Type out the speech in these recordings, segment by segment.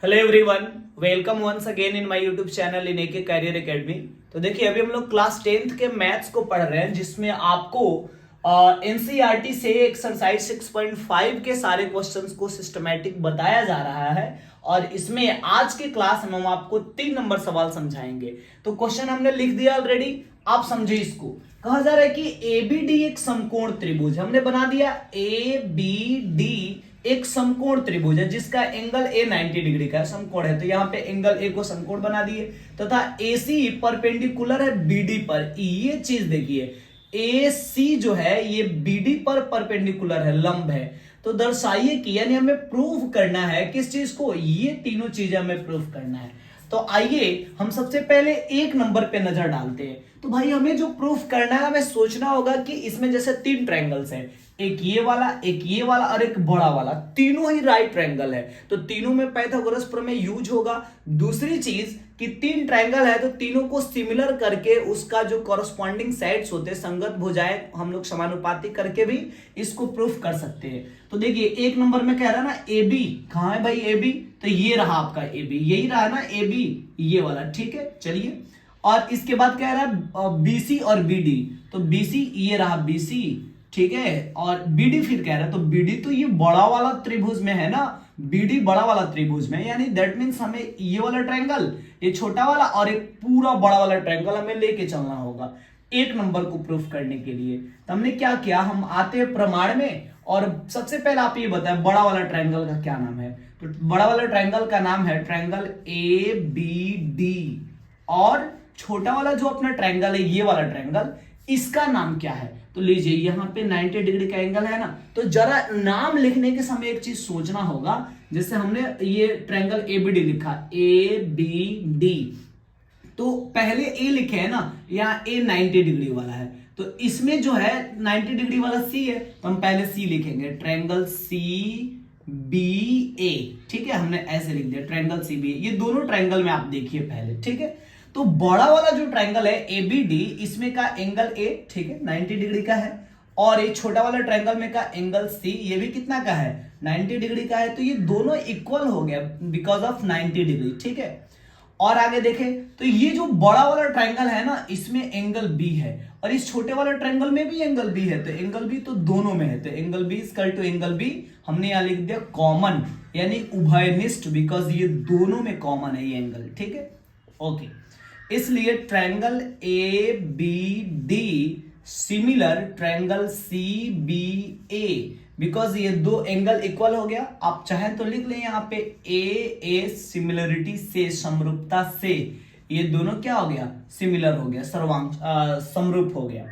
Hello everyone, welcome once again in my YouTube channel in AK career academy. तो देखिए, अभी हम लोग क्लास 10th के मैथ्स को पढ़ रहे हैं, जिसमें आपको एनसीईआरटी से एक्सरसाइज 6.5 के सारे क्वेश्चंस को सिस्टमैटिक बताया जा रहा है। और इसमें आज के क्लास में हम आपको 3 नंबर सवाल समझाएंगे। तो क्वेश्चन हमने लिख दिया ऑलरेडी, आप समझे इसको। कहा जा रहा है कि एबीडी एक समकोण त्रिभुज, हमने बना दिया एबीडी एक समकोण त्रिभुज है जिसका एंगल ए 90 डिग्री का समकोण है। तो यहां पे एंगल ए को समकोण बना दिए तथा एसी परपेंडिकुलर है बीडी पर। ये चीज देखिए, एसी जो है ये बीडी पर परपेंडिकुलर है, लंब है। तो दर्शाइए कि, यानी हमें प्रूव करना है किस चीज को, ये तीनों चीजें हमें प्रूव करना है। तो आइए हम सबसे पहले एक नंबर पे नजर डालते हैं। तो भाई हमें जो प्रूफ करना है, हमें सोचना होगा कि इसमें जैसे 3 ट्रायंगल्स हैं, एक ये वाला, एक ये वाला और एक बड़ा वाला, तीनों ही राइट ट्रायंगल है। तो तीनों में पाइथागोरस प्रमेय यूज होगा। दूसरी चीज कि 3 ट्रायंगल है तो तीनों को सिमिलर करके उसका जो कॉरस्पॉन्डिंग साइड्स होते हैं, संगत भुजाएं, हम लोग समानुपाती करके भी इसको प्रूफ कर सकते हैं। तो देखिए, एक नंबर में कह रहा है ना ए बी, कहां है भाई ए बी, तो ये रहा आपका ए बी, यही रहा ना ए बी, ये वाला, ठीक है। चलिए, और इसके बाद कह रहा है बीसी और बीडी, तो बीसी ये रहा बीसी, ठीक है। और बीडी फिर कह रहा है, तो बीडी तो ये बड़ा वाला त्रिभुज में है ना, बीडी बड़ा वाला त्रिभुज में, यानी दैट मीन्स हमें ये वाला ट्रायंगल, ये छोटा वाला और एक पूरा बड़ा वाला ट्रायंगल हमें लेके चलना होगा एक नंबर को प्रूफ करने के लिए। तो हमने क्या किया, हम आते हैं प्रमाण में, और सबसे पहले आप ये बताएं बड़ा वाला ट्रायंगल का क्या नाम है। तो बड़ा वाला ट्रायंगल का नाम है ट्रायंगल ए बी डी, और छोटा वाला जो अपना ट्रायंगल है, ये वाला ट्रायंगल, इसका नाम क्या है। तो लीजिए, यहां पे 90 डिग्री का एंगल है ना, तो जरा नाम लिखने के समय एक चीज सोचना होगा। जैसे हमने ये ट्रायंगल एबीडी लिखा, ए बी डी, तो पहले ए लिखे है ना, यहाँ ए 90 डिग्री वाला है, तो इसमें जो है 90 डिग्री वाला सी है, तो हम पहले सी लिखेंगे, ट्रायंगल सी बी ए, ठीक है। हमने ऐसे लिख दिया ट्रायंगल सी बी, ये दोनों ट्रायंगल में आप देखिए पहले, ठीक है। तो बड़ा वाला जो ट्रायंगल है एबीडी, इसमें का एंगल ए, ठीक है, 90 डिग्री का है। और ये छोटा वाला ट्रायंगल में का एंगल सी, ये भी कितना का है, 90 डिग्री का है। तो ये दोनों इक्वल हो गया बिकॉज ऑफ 90 डिग्री, ठीक है। और आगे देखें तो ये जो बड़ा वाला ट्रायंगल है ना, इसमें एंगल बी है, और इस छोटे वाले ट्रायंगल में भी एंगल बी है। तो एंगल बी तो दोनों में है, तो angle B equal to angle B हमने यहां लिख दिया कॉमन, यानी उभयनिष्ठ, बिकॉज ये दोनों में कॉमन है ये एंगल, ठीक है। ओके, इसलिए triangle A B D similar triangle C B A, because ये दो एंगल इक्वल हो गया। आप चाहें तो लिख लें यहाँ पे ए सिमिलरिटी से, समरूपता से, ये दोनों क्या हो गया, सिमिलर हो गया, समरूप हो गया।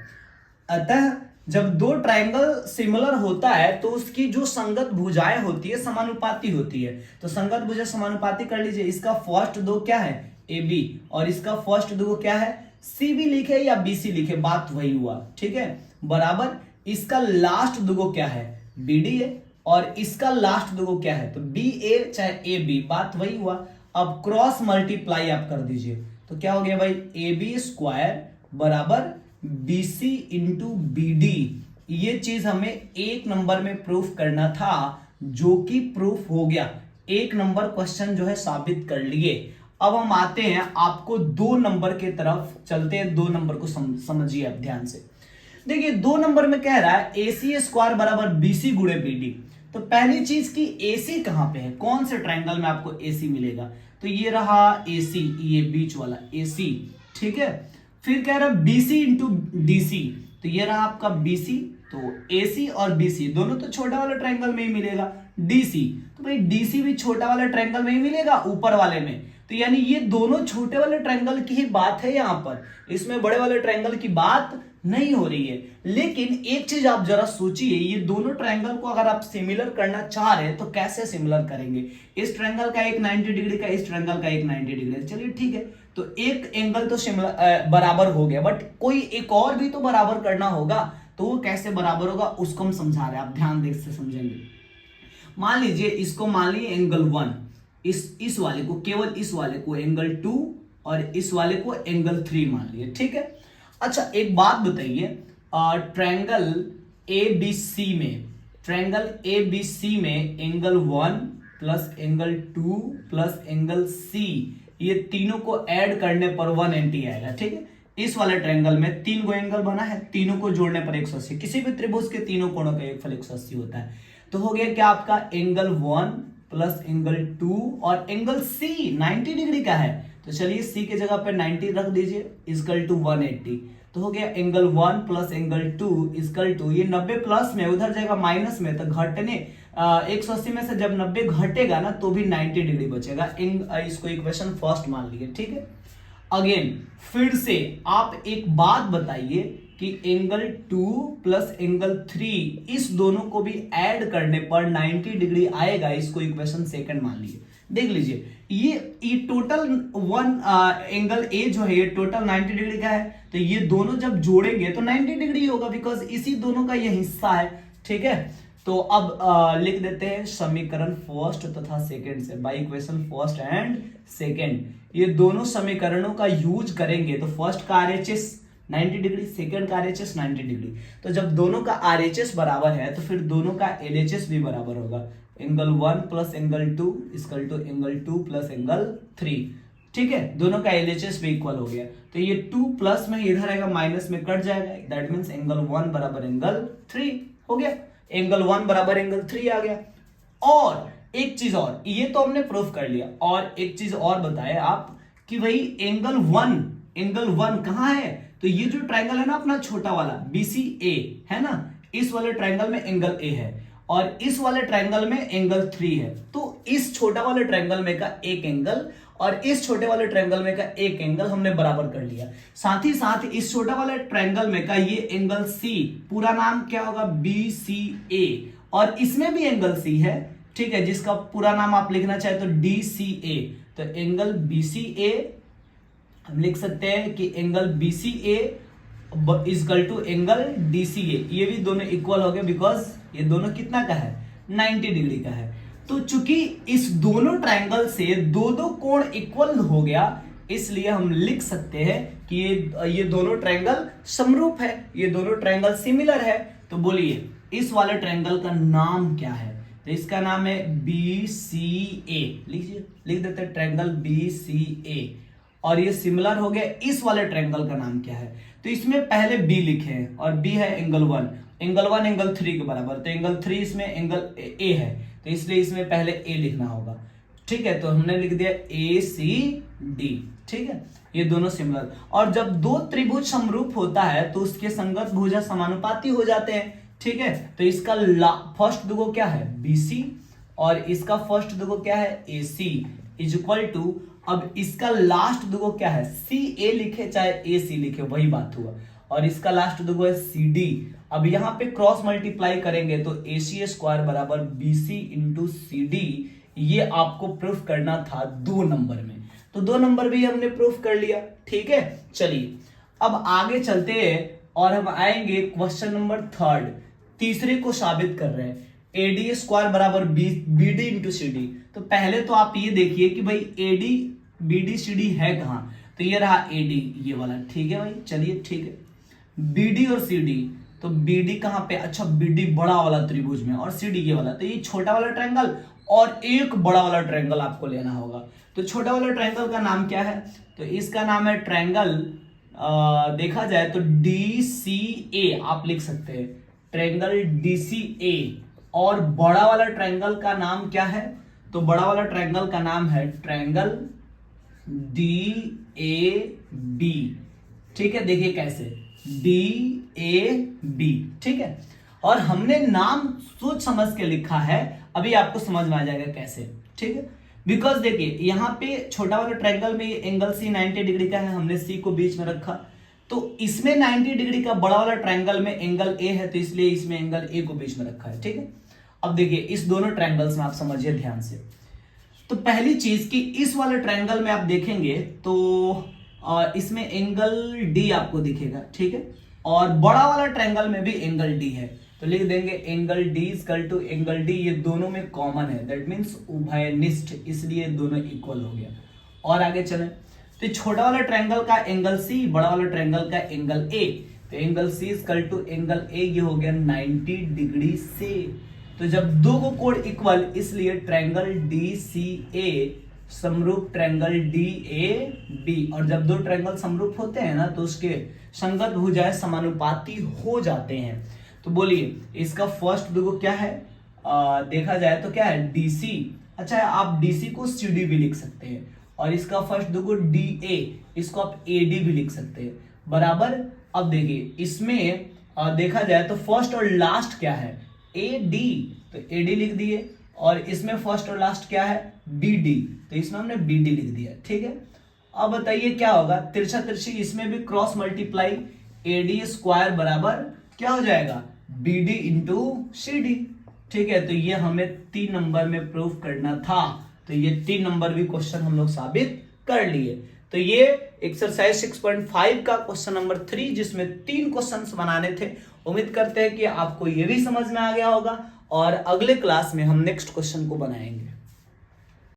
अतः जब दो ट्रायंगल सिमिलर होता है तो उसकी जो संगत भुजाएं होती है समानुपाती होती है। तो संगत भुजा समानुपाती कर लीजिए, इसका फर्स्ट दो क्या है ए बी, और इसका फर्स्ट दो क्या है सी बी लिखे या बी सी लिखे, बात वही हुआ, ठीक है। बराबर इसका लास्ट दो क्या है बी डी है, और इसका लास्ट दो क्या है तो बी ए चाहे ए बी, बात वही हुआ। अब क्रॉस मल्टीप्लाई आप कर दीजिए, तो क्या हो गया भाई, ए बी स्क्वायर बराबर B C into B D. ये चीज हमें एक नंबर में प्रूफ करना था, जो कि प्रूफ हो गया। एक नंबर क्वेश्चन जो है साबित कर लिए। अब हम आते हैं, आपको 2 नंबर के तरफ चलते हैं। 2 नंबर को समझिए आप ध्यान से। देखिए, 2 नंबर में कह रहा है ए सी स्क्वायर बराबर बी सी गुणे बी डी। तो पहली चीज की ए सी कहां पे है, कौन से ट्रायंगल में आपको ए सी मिलेगा, तो ये रहा ए सी, ये बीच वाला ए सी, ठीक है। फिर कह रहा है B C into D C, तो ये रहा आपका बी सी। तो ए सी और बी सी दोनों तो छोटा वाला ट्रायंगल में ही मिलेगा। डी सी, तो भाई डी सी भी छोटा वाला ट्रायंगल में ही मिलेगा, ऊपर वाले में। तो यानी ये दोनों छोटे वाले ट्रायंगल की ही बात है यहां पर, इसमें बड़े वाले ट्रायंगल की बात नहीं हो रही है। लेकिन एक चीज आप जरा सोचिए, ये दोनों ट्रायंगल को अगर आप सिमिलर करना चाह रहे हैं तो कैसे सिमिलर करेंगे। इस ट्रायंगल का एक 90 डिग्री का, इस ट्रायंगल का एक 90 डिग्री, चलिए ठीक है। तो एक एंगल तो बराबर हो गया, बट कोई एक और भी तो बराबर करना होगा। तो वो कैसे बराबर होगा उसको हम समझा रहे हैं, आप ध्यान देख से समझेंगे। मान लीजिए इसको, मान लीजिए एंगल 1, इस वाले को, केवल इस वाले को एंगल 2, और इस वाले को एंगल 3 मान लिए, ठीक है। अच्छा, एक बात बताइए, ट्रायंगल ए बी सी में, ट्रायंगल ए बी सी में angle 1 plus angle 2 plus angle C, ये तीनों को ऐड करने पर 180 आएगा। ठीक है, इस वाले ट्रायंगल में 3 गो एंगल बना है, तीनों को जोड़ने पर 180, किसी भी त्रिभुज के तीनों कोणों का योगफल 180 होता है। तो हो गया क्या आपका एंगल 1 प्लस एंगल 2 और एंगल C 90 डिग्री का है, तो चलिए C के जगह पे 90 रख दीजिए, इक्वल टू 180। तो हो गया angle 1 plus angle 2 equal to, ये 90 प्लस में उधर जाएगा माइनस में, तो घटने 180 में से जब 90 घटेगा ना तो भी 90 डिग्री बचेगा। इसको इक्वेशन फर्स्ट मान लिए। ठीक है, अगेन फिर से आप एक बात बताइए कि एंगल 2 प्लस एंगल 3 इस दोनों को भी ऐड करने पर 90 डिग्री आएगा, इसको इक्वेशन सेकंड मान लीजिए। देख लीजिए ये टोटल एंगल ए जो है ये टोटल 90 डिग्री का है, तो ये दोनों जब जोड़ेंगे तो 90 डिग्री होगा, बिकॉज इसी दोनों का ये हिस्सा है। ठीक है, तो अब लिख देते हैं समीकरण फर्स्ट तथा सेकंड से, by equation first and second. ये दोनों समीकरणों का यूज करेंगे तो फर्स्ट का RHS 90 डिग्री, सेकंड का RHS 90 डिग्री, तो जब दोनों का RHS बराबर है तो फिर दोनों का LHS भी बराबर होगा। Angle 1 plus angle 2 equal to angle 2 plus angle 3। ठीक है, दोनों का LHS भी इक्वल हो गया, तो ये 2 प्लस में इधर आएगा माइनस में कट जाएगा, दैट मींस एंगल 1 बराबर एंगल 3 हो गया, एंगल 1 बराबर एंगल 3 आ गया। और एक चीज और, ये तो हमने प्रूफ कर लिया, और एक चीज और बताए आप कि भाई एंगल 1 कहां है, तो ये जो ट्रायंगल है ना अपना छोटा वाला BCA है ना, इस वाले ट्रायंगल में एंगल A है और इस वाले ट्रायंगल में एंगल 3 है, तो इस छोटा वाले ट्रायंगल में का एक एंगल और इस छोटे वाले ट्रायंगल में का एक एंगल हमने बराबर कर लिया। साथ ही साथ इस छोटा वाले ट्रायंगल में का ये एंगल C पूरा नाम क्या होगा BCA, और इसमें भी एंगल C है, ठीक है, जिसका पूरा नाम आप लिखना चाहे तो DCA, तो एंगल BCA हम लिख सकते हैं कि angle BCA equal to angle DCA, ये भी दोनों इक्वल हो गए बिकॉज ये दोनों कितना का है 90 डिग्री का है। तो चूंकि इस दोनों ट्रायंगल से दो दो कोण इक्वल हो गया, इसलिए हम लिख सकते हैं कि ये दोनों ट्रायंगल समरूप है, ये दोनों ट्रायंगल सिमिलर है। तो बोलिए इस वाले ट्रायंगल का नाम क्या है, तो इसका नाम है BCA, लीजिए लिख देते हैं ट्रायंगल BCA, और ये सिमिलर हो गया। इस वाले ट्रायंगल का नाम क्या है, तो इसमें पहले B लिखे हैं और B है एंगल 1 एंगल 3 के बराबर, तो एंगल 3 इसमें एंगल A है, तो इसलिए इसमें पहले A लिखना होगा। ठीक है, तो हमने लिख दिया ACD। ठीक है, ये दोनों सिमिलर, और जब दो त्रिभुज समरूप होता है तो उसके संगत भुजा समानुपाती हो जाते हैं। ठीक है, तो इसका फर्स्ट दुगो क्या है BC और इसका फर्स्ट दुगो क्या है AC इज इक्वल टू, अब इसका लास्ट दुगो क्या है CA लिखे चाहे AC लिखे वही बात हुआ, और इसका लास्ट दुगो है CD। अब यहां पे क्रॉस मल्टीप्लाई करेंगे तो AC स्क्वायर बराबर BC इंटू CD, ये आपको प्रूफ करना था 2 नंबर में, तो 2 नंबर भी हमने प्रूफ कर लिया। ठीक है, चलिए अब आगे चलते हैं और हम आएंगे क्वेश्चन नंबर 3, तीसरे को साबित कर रहे हैं AD स्क्वायर बराबर BD इंटू CD। तो पहले तो आप ये देखिए कि भाई AD BD CD है कहां, तो ये रहा AD ये वाला। ठीक है भाई, चलिए ठीक है, BD और CD, तो BD कहां पे, अच्छा BD बड़ा वाला त्रिभुज में और CD ये वाला, तो ये छोटा वाला ट्रायंगल और एक बड़ा वाला ट्रायंगल आपको लेना होगा। तो छोटा वाला ट्रायंगल का नाम क्या है, तो इसका नाम है ट्रायंगल देखा जाए तो DCA आप लिख सकते हैं, ट्रायंगल DCA। और बड़ा वाला ट्रायंगल का नाम क्या है, तो बड़ा वाला ट्रायंगल का नाम है ट्रायंगल DAB। ठीक है, देखिए कैसे DAB। ठीक है, और हमने नाम सोच समझ के लिखा है, अभी आपको समझ में आ जाएगा कैसे। ठीक है, बिकॉज देखिए यहाँ पे छोटा वाला ट्रायंगल में एंगल C 90 डिग्री का है, हमने C को बीच में रखा, तो इसमें 90 डिग्री का बड़ा वाला ट्रायंगल में एंगल A है, तो इसलिए इसमें एंगल A को बीच में रखा है। ठीक है, अब देखिए इस दोनों ट्रायंगल्स में आप समझिए ध्यान से, तो पहली चीज कि इस वाले ट्रायंगल में आप देखेंगे तो इसमें एंगल D आपको दिखेगा। ठीक है, और बड़ा वाला ट्रायंगल में भी एंगल D है, तो लिख देंगे angle D equal to angle D, ये दोनों में कॉमन है, दैट मींस उभयनिष्ठ, इसलिए दोनों इक्वल हो गया। और आगे चले तो छोटा वाला ट्रायंगल का एंगल C, बड़ा वाला ट्रायंगल का एंगल A, तो angle C equal to angle A, ये हो गया 90 डिग्री से। तो जब दो को कोण इक्वल, इसलिए ट्रायंगल DCA समरूप ट्रायंगल DAB, और जब दो ट्रायंगल समरूप होते हैं ना तो उसके संगत भुजाएं समानुपाती हो जाते हैं। तो बोलिए इसका फर्स्ट देखो क्या है, देखा जाए तो क्या है DC। अच्छा आप DC को CD भी लिख सकते हैं, और इसका फर्स्ट देखो DA, इसको आप AD भी लिख सकते हैं, बराबर। अब देखिए इसमें देखा जाए तो फर्स्ट और लास्ट क्या है AD, तो AD लिख दिए, और इसमें फर्स्ट और लास्ट क्या है BD, तो इसमें हमने BD लिख दिया, ठीक है। अब बताइए क्या होगा, तिरछा तिरछी इसमें भी क्रॉस मल्टीप्लाई, AD स्क्वायर बराबर क्या हो जाएगा BD इंटू CD, ठीक है। तो ये हमें 3 नंबर में प्रूव करना था, तो ये 3 नंबर भी क्वेश्चन हम लोग साबित कर लिए। तो ये एक्सरसाइज 6.5 का क्वेश्चन नंबर 3, जिसमें 3 क्वेश्चंस बनाने थे। उम्मीद करते हैं कि आपको ये भी समझ में आ गया होगा, और अगले क्लास में हम नेक्स्ट क्वेश्चन को बनाएंगे।